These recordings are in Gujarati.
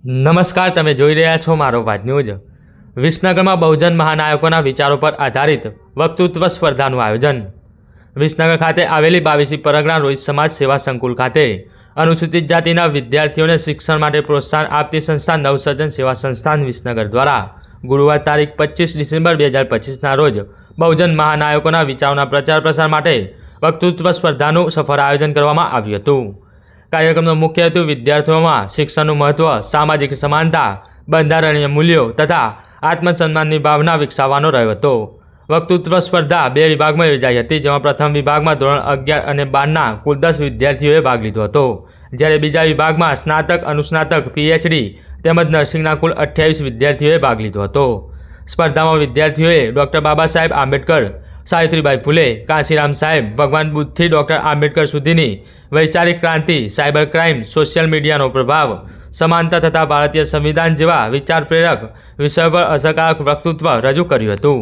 નમસ્કાર, તમે જોઈ રહ્યા છો મારો વાત ન્યૂઝ। વિસનગરમાં બહુજન મહાનાયકોના વિચારો પર આધારિત વક્તૃત્વ સ્પર્ધાનું આયોજન। વિસનગર ખાતે આવેલી 22મી પરગણા રોહિત સમાજ સેવા સંકુલ ખાતે અનુસૂચિત જાતિના વિદ્યાર્થીઓને શિક્ષણ માટે પ્રોત્સાહન આપતી સંસ્થા નવસર્જન સેવા સંસ્થાન વિસનગર દ્વારા ગુરુવાર તારીખ 25 ડિસેમ્બર 2025ના રોજ બહુજન મહાનાયકોના વિચારોના પ્રચાર પ્રસાર માટે વક્તૃત્વ સ્પર્ધાનું સફળ આયોજન કરવામાં આવ્યું હતું। કાર્યક્રમનો મુખ્ય હેતુ વિદ્યાર્થીઓમાં શિક્ષણનું મહત્વ, સામાજિક સમાનતા, બંધારણીય મૂલ્યો તથા આત્મસન્માનની ભાવના વિકસાવવાનો રહ્યો હતો। વક્તૃત્વ સ્પર્ધા 2 વિભાગમાં યોજાઈ હતી, જેમાં પ્રથમ વિભાગમાં ધોરણ 11 અને 12ના કુલ 10 વિદ્યાર્થીઓએ ભાગ લીધો હતો, જ્યારે બીજા વિભાગમાં સ્નાતક, અનુસ્નાતક, PhD તેમજ નર્સિંગના કુલ 28 વિદ્યાર્થીઓએ ભાગ લીધો હતો। સ્પર્ધામાં વિદ્યાર્થીઓએ ડૉક્ટર બાબા સાહેબ આંબેડકર, સાવિત્રીબાઈ ફૂલે, કાંશીરામ સાહેબ, ભગવાન બુદ્ધથી ડૉક્ટર આંબેડકર સુધીની વૈચારિક ક્રાંતિ, સાયબર ક્રાઇમ, સોશિયલ મીડિયાનો પ્રભાવ, સમાનતા તથા ભારતીય સંવિધાન જેવા વિચાર પ્રેરક વિષયો પર અસરકારક વક્તૃત્વ રજૂ કર્યું હતું।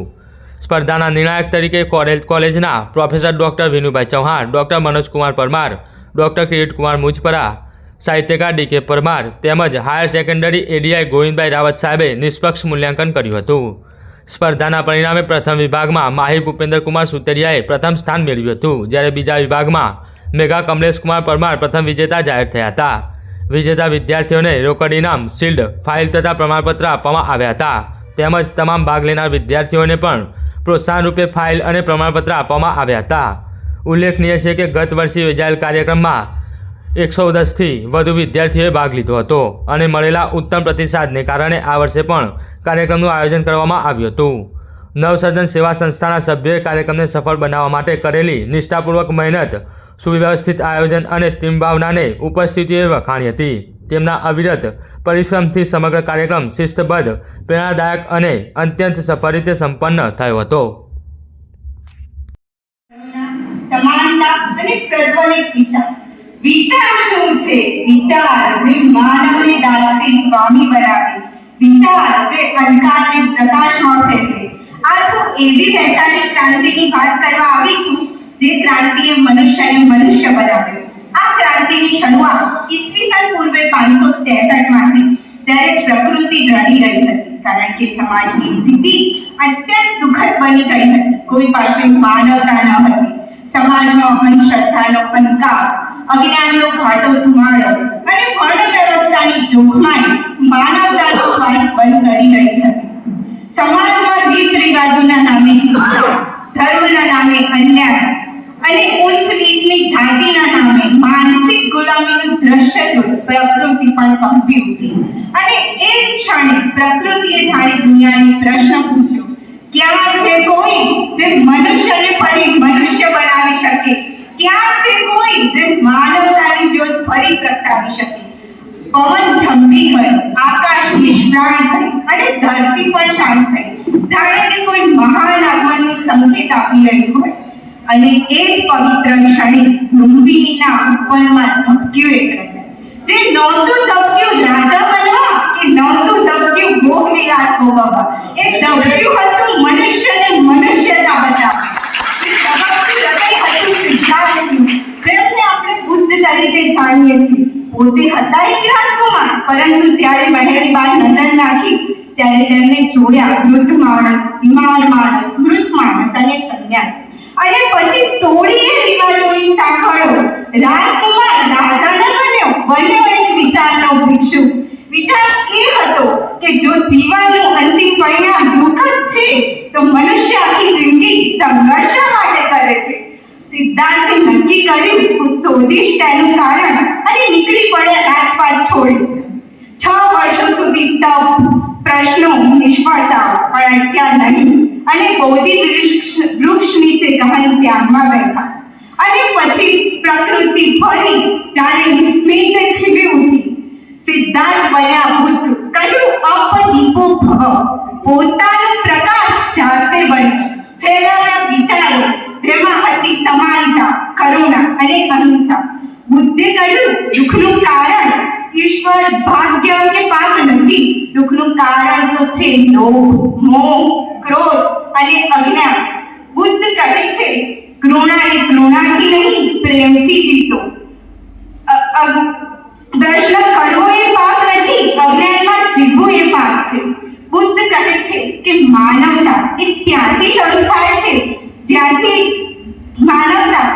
સ્પર્ધાના નિર્ણાયક તરીકે કોલેજના professor doctor Vinubhai Chauhan, doctor Manojkumar Parmar, doctor Kiritkumar Mujpara, સાહિત્યકાર DK પરમાર તેમજ higher secondary ADI Govindbhai Rawat સાહેબે નિષ્પક્ષ મૂલ્યાંકન કર્યું હતું। સ્પર્ધાના પરિણામે પ્રથમ વિભાગમાં માહિર ભૂપેન્દ્રકુમાર સુતરિયાએ પ્રથમ સ્થાન મેળવ્યું હતું, જ્યારે બીજા વિભાગમાં મેઘા કમલેશકુમાર પરમાર પ્રથમ વિજેતા જાહેર થયા હતા। વિજેતા વિદ્યાર્થીઓને રોકડ ઇનામ, શિલ્ડ, ફાઇલ તથા પ્રમાણપત્ર આપવામાં આવ્યા હતા, તેમજ તમામ ભાગ લેનાર વિદ્યાર્થીઓને પણ પ્રોત્સાહન રૂપે ફાઇલ અને પ્રમાણપત્ર આપવામાં આવ્યા હતા। ઉલ્લેખનીય છે કે ગત વર્ષે યોજાયેલ કાર્યક્રમમાં 110થી વધુ વિદ્યાર્થીઓએ ભાગ લીધો હતો અને મળેલા ઉત્તમ પ્રતિસાદને કારણે આ વર્ષે પણ કાર્યક્રમનું આયોજન કરવામાં આવ્યું હતું। નવસર્જન સેવા સંસ્થાના સભ્યોએ કાર્યક્રમને સફળ બનાવવા માટે કરેલી નિષ્ઠાપૂર્વક મહેનત, સુવ્યવસ્થિત આયોજન અને ટીમ ભાવનાને ઉપસ્થિતિઓએ વખાણી હતી। તેમના અવિરત પરિશ્રમથી સમગ્ર કાર્યક્રમ શિસ્તબદ્ધ, પ્રેરણાદાયક અને અત્યંત સફળ રીતે સંપન્ન થયો હતો। સમાનતા અને પ્રજ્વલિત વિચાર શું છે? વિચાર જે માનવને દાસથી સ્વામી બનાવે, વિચાર જે અંધકારને પ્રકાશમાં ફેરવે। આ શું એવી વૈચારિક ક્રાંતિની વાત કરવા આવી છું જે ક્રાંતિએ મનુષ્યને મનુષ્ય બનાવ્યો। આ ક્રાંતિની શરૂઆત ઈસવીસન પૂર્વે 563માંથી જ્યારે પ્રકૃતિ રડી રહી હતી, કારણ કે સમાજની સ્થિતિ અત્યંત દુઃખદ બની ગઈ હતી। કોઈ પાસે માનવતા ન હતી, સમાજમાં અંધશ્રદ્ધાનો અંધકાર, અજ્ઞાનનો ઘાટો ધુમાડો અને વર્ણ વ્યવસ્થાની જોખમાઈ માનવતાનો શ્વાસ બંધ કરી રહી હતી। સમાજમાં રીત રિવાજોના નામે ધર્મના નામે અન્યાય અને ઉચ્ચ નીચની જાતિના નામે માનસિક ગુલામીનું દ્રશ્ય જોઈ પ્રકૃતિ પણ કંપી ઉઠી અને એક ક્ષણે પ્રકૃતિએ જાણે દુનિયાને પ્રશ્ન પૂછ્યો, ક્યાં છે કોઈ જે મનુષ્યને ફરી મનુષ્ય બનાવી શકે? ક્યાં છે કોઈ જે માનવતાની જ્યોત ફરી પ્રગટાવી શકે? પવન થંભી ગયો, આકાશ નિષ્પ્રાણ થઈ અને ધરતી પણ શાંત થઈ, જાણે કે કોઈ મહાન આગમનનો સંકેત આપી રહ્યું હોય। અને એ જ પવિત્ર ક્ષણે લુંબિનીના ઉપવનમાં ધબક્યું એક, જે નહોતું ધબક્યું રાજા બનવા કે નહોતું ધબક્યું ભોગ વિલાસ ભોગવવા, એ ધબક્યું હતું મનુષ્યને મનુષ્યતા બચાવવા। જેમને આપણે બુદ્ધ તરીકે જાણીએ છીએ, પોતે હતા એક રાજકુમાર, પરંતુ જ્યારે મહેલની બહાર નજર નાખી ત્યારે તેમને જોયા વૃદ્ધ માણસ, બીમાર માણસ, મૃત માણસ અને સંન્યાસ, અને પછી તોડીએ રિવાજોની સાંકળો રાજકુમાર રાજા ન બન્યો એક વિચારનો ભિક્ષુ। વિચાર એ હતો કે જો જીવનનું અંતિમ પરિણામ દુઃખદ છે તો મનુષ્ય આખી જિંદગી સંઘર્ષ માટે કરે છે। સિદ્ધાર્થે નક્કી કર્યું, હું શોધીશ તેનું કારણ અને નીકળી પડ્યા રાજપાટ છોડી। 6 વર્ષો સુધી તપ, પ્રશ્નો, નિષ્ફળતા પણ અટક્યા નહીં અને બોધિ વૃક્ષ નીચે ગહન ધ્યાનમાં બેઠા। અને પછી પ્રકૃતિ ફરી જાણે વિસ્મિત ખીલી ઉઠી। સિદ્ધાર્થ બન્યા બુદ્ધ, કહ્યું અપદીપો ભવ, પોતાનો પ્રકાશ જાતે બને, ફેલાવ્યા વિચારો જેમાં હતી સમાનતા, કરુણા અને અહિંસા। બુદ્ધે કહ્યું દુઃખનું કારણ ઈશ્વર, ભાગ્ય કે પાપ નથી, દુઃખનું કારણ તો છે લોભ, મોહ, ક્રોધ અને અજ્ઞાન। બુદ્ધ કહે છે કરુણાને કરુણાથી નહીં પ્રેમથી જીતો। પ્રશ્ન કરવો એ પાપ નથી, અજ્ઞાન એ ત્યાંથી શરૂ થાય છે જ્યાંથી માનવતા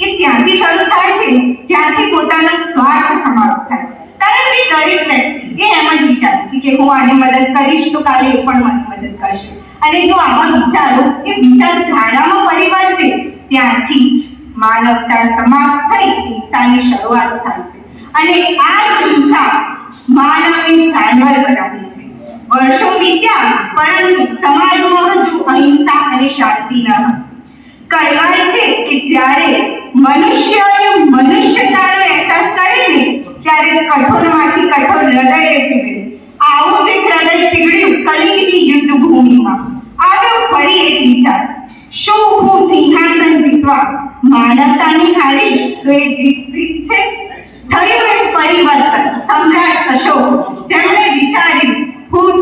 એ ત્યાંથી શરૂ થાય છે જ્યાંથી પોતાનો સ્વાર્થ સમાપ્ત થાય. કારણ કે દરેક વ્યક્તિ એ એમ જ વિચારે છે કે હું આને મદદ કરીશ તો કાલે એ પણ મને મદદ કરશે. અને જો આવા વિચારો એ વિચારધારામાં પરિવર્તે ત્યાંથી જ માનવતા સમાપ્ત થઈ હિંસાની શરૂઆત થાય છે. અને આ જ હિંસા માનવને જાનવર બનાવે છે. વર્ષો વીત્યા પરંતુ સમાજમાં હજુ અહિંસા અને શાંતિ ન હતી. કહેવાય છે કે જ્યારે મનુષ્યએ મનુષ્યતાનો અહેસાસ કરે ને ત્યારે કઠોરમાંથી કઠોર હૃદય પીગળે. આવું જ એક હૃદય પીગળ્યું કલિંગની યુદ્ધ ભૂમિમાં. આવ્યો ફરી એક વિચાર, શું હું સિંહાસન જીતવા માનવતાની હારીશ તો એ જીત છે? થયું એક પરિવર્તન. સમ્રાટ અશોક જેમણે વિચાર્યું હું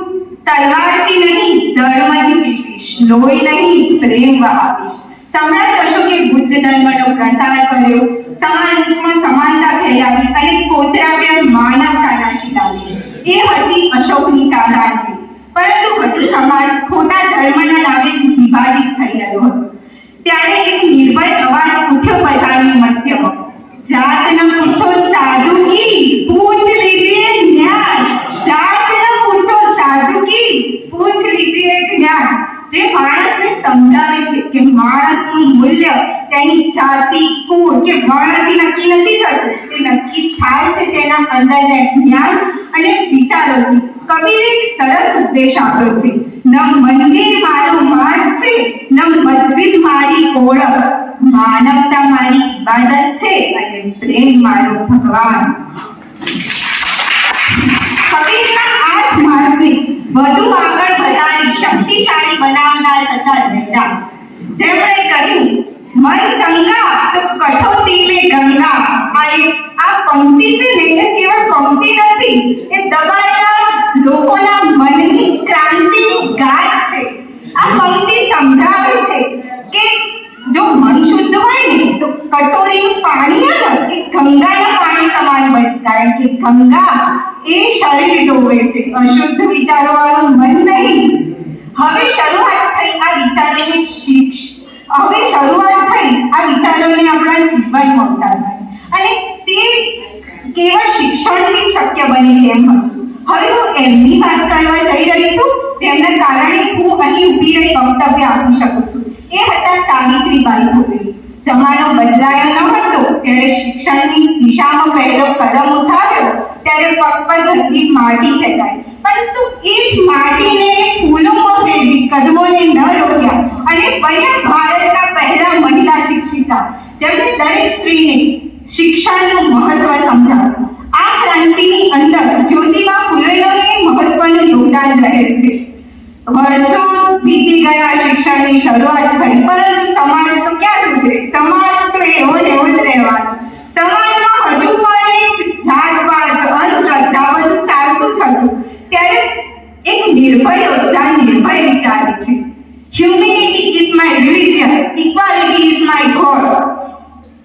તલવારથી નહીં ધર્મથી જીતીશ, લોહી નહીં પ્રેમ વહાવીશ. સમ્રાટ અશોકે બુદ્ધ ધર્મનો પ્રસાર કર્યો, સમાજમાં સમાનતા ફેલાવી અને કોતરાવ્યા માનવતાના શિલાલેખ. એ હતી અશોકની તારાજી. પરંતુ બધું સમાજ ખોટા ધર્મના નામે વિભાજિત થઈ રહ્યો હતો. ત્યારે એક નિર્ભય અવાજ ઉઠ્યો બજારની મધ્યમાં, જાત ન પૂછો સાધુ કી પૂછ લીજીએ જ્ઞાન. જાત ન પૂછો સાધુ કી પૂછ લીજીએ જ્ઞાન. જે માણસને સમજાવે છે કે માણસનું મૂલ્ય તેની જાતિ, કુળ કે વર્ણથી નક્કી નથી થતું, તે નક્કી થાય છે તેના અંદરના જ્ઞાન અને વિચારોથી. કબીરે એક સરસ ઉપદેશ આપ્યો છે, ન મંદિર મારું માન છે, ન મસ્જિદ મારી ઓળખ, માનવતા મારી ઇબાદત છે અને પ્રેમ મારો ભગવાન. કબીરના આ જ માર્ગને વધુ આગળ વધારી શક્તિશાળી બનાવનાર હતા રૈદાસ, જેમણે કહ્યું, મન ચંગા તો કઠોતી મે ગંગા. આ પંક્તિ છે ને એ કેવળ પંક્તિ નથી, એ દબાયેલા લોકોના મનની ક્રાંતિની ગાથ છે. આ પંક્તિ સમજાવે છે કે જો મન શુદ્ધ હોય ને તો કટોરીનું પાણી એ ગંગાના પાણી સમાન બને. કારણ કે ગંગા એ શરીર ધોવે છે, અશુદ્ધ વિચારોવાળું મન નહીં. હવે શરૂઆત થઈ આ વિચારોને આપણા જીવનમાં ઉતારવાની. અને તે કેવળ શિક્ષણથી શક્ય બને તેમ હતું. હવે હું એમની વાત કરવા જઈ રહી છું જેમના કારણે હું અહીં ઊભી રહી વક્તવ્ય આપી શકું છું. એ હતા સાવિત્રીબાઈ ફુલે. જમાનો બદલાયો ન હતો ત્યારે શિક્ષણની દિશામાં પહેલો કદમ ઉઠાવ્યો ત્યારે પગ પર ધરતી માટી ફેંકાઈ. પરંતુ એ જ માટીને ફૂલોમાં ફેરવી કદમોને ન રોક્યા અને બન્યા ભારતના પહેલા મહિલા શિક્ષિકા, જેમણે દરેક સ્ત્રીને શિક્ષણનું મહત્વ સમજાવ્યું. આ ક્રાંતિની અંદર જ્યોતિબા ફુલેનું મહત્વનું યોગદાન રહેલ છે. વર્ષો વીતી ગયા, શિક્ષણની શરૂઆત થઈ, પરંતુ સમાજ તો ક્યાં સુધરે? સમાજ તો એવો ને એવો જ રહેવાનો. સમાજમાં હજુ પણ એ જાતપાત, અંધશ્રદ્ધા બધું ચાલતું જ હતું. ત્યારે એક નિર્ભય યોદ્ધા નિર્ભય વિચારે છે, humanity is my religion, equality is my God.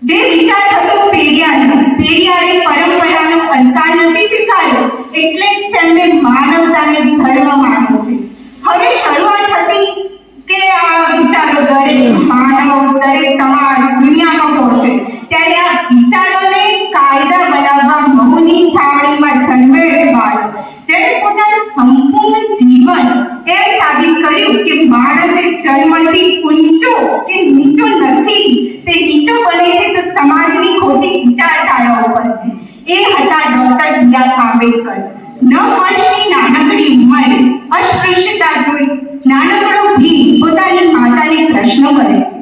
જે વિચાર હતો પેરિયારે પરંપરાનો અંતકાર નથી સ્વીકાર્યો, એટલે જ તેમણે માનવતાને ધર્મ માન્યો છે. હવે શરૂઆત હતી કે આ વિચારો દરેક માનવ, દરેક સમાજ, દુનિયામાં પહોંચે. ત્યારે આ વિચારોને કાયદા બનાવવા મહુની છાવણીમાં જન્મેલ બાળ, જેણે પોતાનું સંપૂર્ણ જીવન એમ સાબિત કર્યું કે માણસ એક જન્મથી ઊંચો કે નીચો નથી, તે નીચો બને છે તો સમાજની ખોટી વિચારધારાઓ પરથી. એ હતા ડોક્ટર બી.આર. આંબેડકર. 9 વર્ષની નાનકડી ઉંમરે અસ્પૃશ્યતા જોઈ નાનકડો ભીમ પોતાની માતાને પ્રશ્ન કરે છે,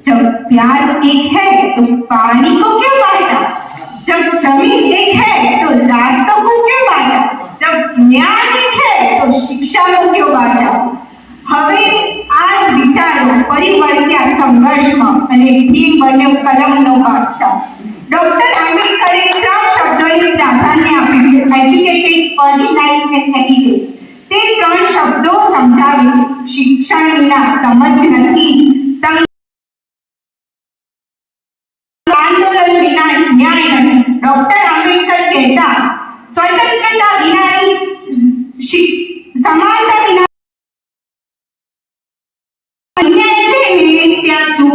जब प्याज एक है तो पानी को क्यों बांटा, जब जमीन एक है तो रास्तों को क्यों बांटा, जब ज्ञान एक है तो शिक्षा को क्यों बांटा. હવે આ જ વિચારો ફરી વળ્યા સંઘર્ષમાં અને ભીમ બન્યો કલમનો બાદશાહ. ડોક્ટર આંબેડકરે 3 શબ્દોને પ્રાધાન્ય આપ્યું છે, એજ્યુકેટેડ, ઓર્ગેનાઇઝ એન્ડ એટિકેટ. તે 3 શબ્દો સમજાવે છે શિક્ષણ વિના સમજ નથી, આંદોલન વિના ન્યાય નથી. ડોક્ટર આંબેડકર કહેતા સ્વતંત્રતા વિનાની સમાનતા વિના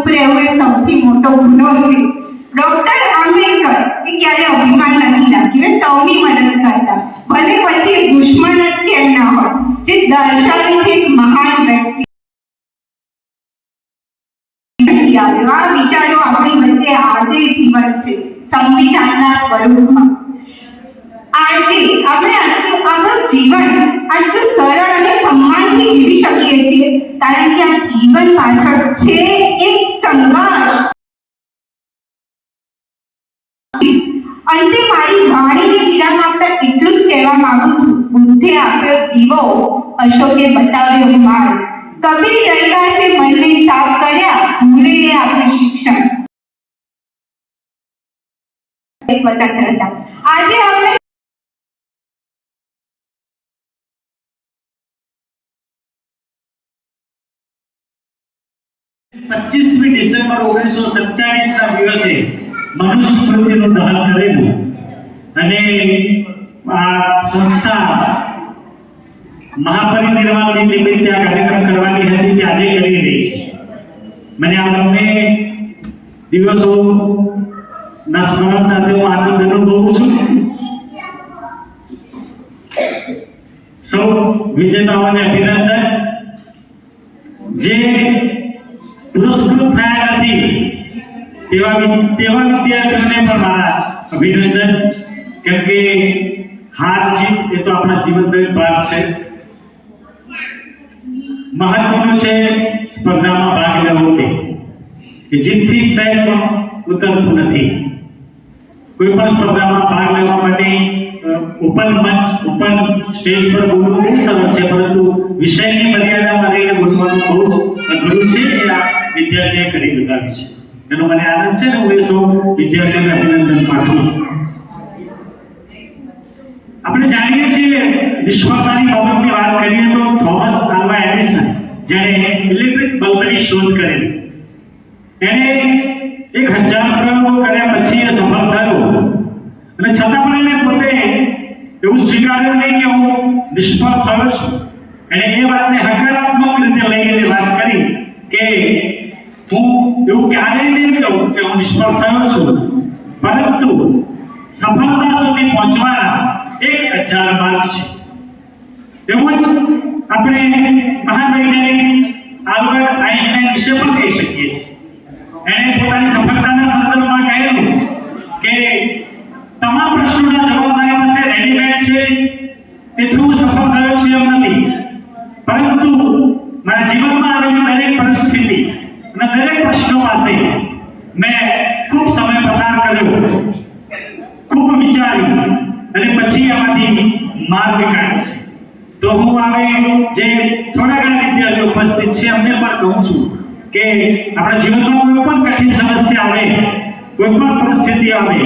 ચૂપ રહેવું એ સૌથી મોટો ગુનો છે. ડોક્ટર આંબેડકર એ ક્યારે અભિમાન નથી રાખ્યું, એ સૌની મદદ કરતા, ભલે પછી એ દુશ્મન જ કેમ ના હોય. જે દર્શાવે છે એક મહાન વ્યક્તિ આવ્યો. આ વિચારો આપણી વચ્ચે આજે જીવંત છે સંવિધાનના સ્વરૂપમાં. આજે આપણે આપણું જીવન આટલું સરળ અને સન્માનથી જીવી શકીએ છીએ કારણ કે આ જીવન પાછળ છે એક સંઘર્ષ. અંતે મારી વાણીને વિરામ આપતા એટલું જ કહેવા માંગુ છું, બુદ્ધે આપ્યો દીવો, અશોકે બતાવ્યો માર્ગ, કબીર રૈદાસે મનને સાફ કર્યા, ભૂલે આપ્યું શિક્ષણ. સ્વતંત્રતા આજે આપણે 25મી ડિસેમ્બર 1927 ના દિવસે મનુસ્મૃતિનું દહન કરેલું અને આ સંસ્થા મહાપરિનિર્વાણ નિમિત્તે આ કાર્યક્રમ કરવાની હતી તે આજે કરી રહી છે. મને આ બંને દિવસો ના સ્મરણ સાથે હું આનંદ અનુભવું છું. સૌ વિજેતાઓને અભિનંદન. જે પુરસ્કૃત થયા નથી તેવા વિદ્યાર્થીઓને પણ મારા અભિનંદન, કેમ કે હાર જીત એ તો આપણા જીવનનો એક ભાગ છે. મહત્વનું છે સ્પર્ધામાં ભાગ લેવો કે જીતથી સહેજ પણ ઉતરતું નથી. કોઈ પણ સ્પર્ધામાં ભાગ લેવા માટે ઓપન મંચ ઓપન સ્ટેજ પર બોલવું બહુ સરળ છે, પરંતુ વિષયની મર્યાદામાં રહીને બોલવાનું બહુ જ અઘરું છે. એ આ વિદ્યાર્થીએ કરી બતાવ્યું છે. એનો મને આનંદ છે ને હું એ સૌ વિદ્યાર્થીઓને અભિનંદન પાઠવું છું. આપણે જાણીએ છીએ વિશ્વની બાબતની વાત કરીએ તો થોમસ આલ્વા એડિસન જેણે ઇલેક્ટ્રિક બલ્બની શોધ કરેલી, એણે 1000 પ્રયોગો કર્યા પછી એ સફળ થયો અને છતાં પણ એને પોતે એવું સ્વીકાર્યું નહીં કે હું નિષ્ફળ થયો છું. એણે એ વાતને હકારાત્મક રીતે લઈને વાત કરી કે હું એવું ક્યારેય નહીં કહું કે હું નિષ્ફળ થયો છું, પરંતુ સફળતા સુધી પહોંચવાના 1000 માર્ગ છે. એવું જ આપણે મહાન વૈજ્ઞાનિક આલ્બર્ટ આઇન્સ્ટાઈન વિશે પણ કહી શકીએ છીએ. એણે પોતાની સફળતાના સંદર્ભમાં કહ્યું કે તમામ પ્રશ્નોના જવાબ મારી પાસે રેડીમેડ છે, તેથી હું સફળ થયો છું એમ નથી, પરંતુ મારા જીવનમાં આવેલી દરેક પરિસ્થિતિ અને દરેક પ્રશ્નો પાસે મેં ખૂબ સમય પસાર કર્યો, ખૂબ વિચાર્યું અને પછી આમાંથી માર્ગ કાઢ્યો છે. તો હું હવે જે થોડા ઘણા વિદ્યાર્થીઓ ઉપસ્થિત છે અમને પણ કહું છું કે આપણા જીવનમાં કોઈ પણ કઠિન સમસ્યા આવે, કોઈ પણ પરિસ્થિતિ આવે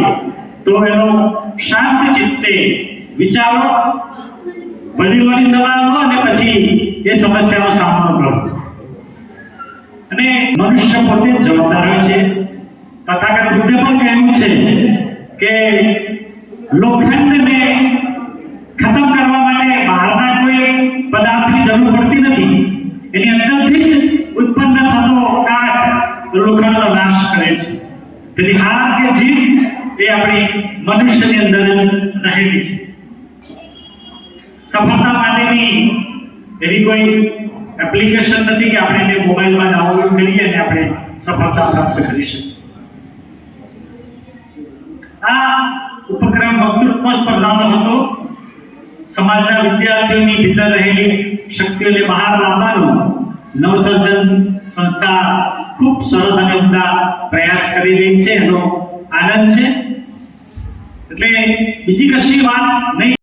તો એનો શાંત ચિત્તે વિચારો, વડીલોની સલાહ લો અને પછી એ સમસ્યાનો સામનો કરો. અને મનુષ્ય પોતે જ જવાબદાર હોય છે. તથાગત બુદ્ધે પણ કહ્યું છે કે લોખંડને ખતમ કરવા માટે બહારના કોઈ પદાર્થની જરૂર પડતી નથી, એની અંદરથી જ ઉત્પન્ન થતો કાટ લોખંડનો નાશ કરે છે. તેથી હાર કે જીત એ આપણી મનુષ્યની અંદર જ રહેલી છે. સફળતા માટેની એવી કોઈ એપ્લિકેશન નથી કે આપણે એને મોબાઈલમાં ડાઉનલોડ કરીએ અને આપણે સફળતા પ્રાપ્ત કરી શકીએ. આ ઉપક્રમ વક્તૃત્વ સ્પર્ધાનો હતો. સમાજના વિદ્યાર્થીઓની ભીતર રહેલી શક્તિઓને બહાર લાવવાનો નવસર્જન સંસ્થા ખૂબ સરસ અને ઉમદા પ્રયાસ કરી રહી છે. એનો આનંદ છે. એટલે બીજી કશી વાત નહીં.